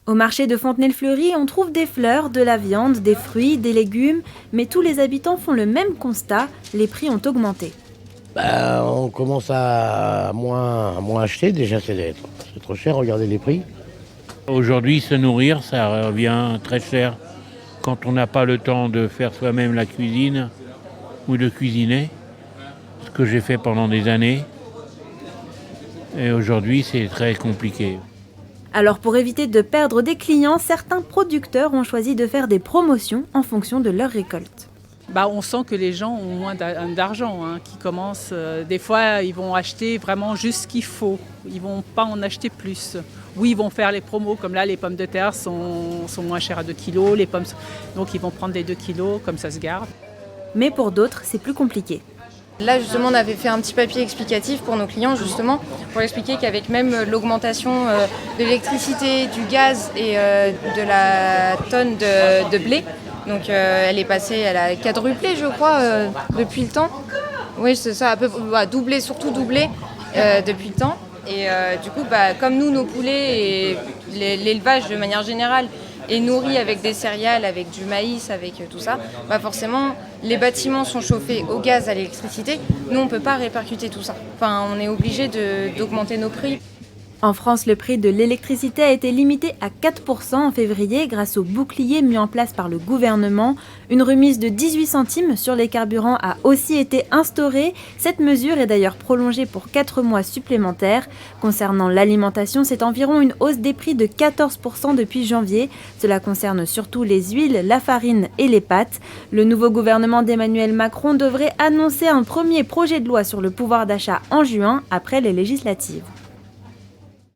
Au marché de Fontenay-le-Fleury, on trouve des fleurs, de la viande, des fruits, des légumes, mais tous les habitants font le même constat, les prix ont augmenté. On commence à moins acheter, déjà c'est trop cher, regardez les prix. Aujourd'hui, se nourrir, ça revient très cher. Quand on n'a pas le temps de faire soi-même la cuisine ou de cuisiner, ce que j'ai fait pendant des années, et aujourd'hui, c'est très compliqué. Alors pour éviter de perdre des clients, certains producteurs ont choisi de faire des promotions en fonction de leur récolte. On sent que les gens ont moins d'argent, qui commencent. Des fois, ils vont acheter vraiment juste ce qu'il faut. Ils ne vont pas en acheter plus. Oui, ils vont faire les promos, comme là, les pommes de terre sont moins chères à 2 kilos. Donc, ils vont prendre les 2 kilos, comme ça se garde. Mais pour d'autres, c'est plus compliqué. Là, justement, on avait fait un petit papier explicatif pour nos clients, justement, pour expliquer qu'avec même l'augmentation de l'électricité, du gaz et de la tonne de blé, donc elle a quadruplé, je crois, depuis le temps. Oui, c'est ça, doublé, surtout doublé depuis le temps. Et du coup, comme nous, nos poulets et l'élevage de manière générale est nourri avec des céréales, avec du maïs, avec tout ça, forcément, les bâtiments sont chauffés au gaz, à l'électricité. Nous, on ne peut pas répercuter tout ça. Enfin, on est obligé d'augmenter nos prix. En France, le prix de l'électricité a été limité à 4% en février grâce au bouclier mis en place par le gouvernement. Une remise de 18 centimes sur les carburants a aussi été instaurée. Cette mesure est d'ailleurs prolongée pour 4 mois supplémentaires. Concernant l'alimentation, c'est environ une hausse des prix de 14% depuis janvier. Cela concerne surtout les huiles, la farine et les pâtes. Le nouveau gouvernement d'Emmanuel Macron devrait annoncer un premier projet de loi sur le pouvoir d'achat en juin après les législatives.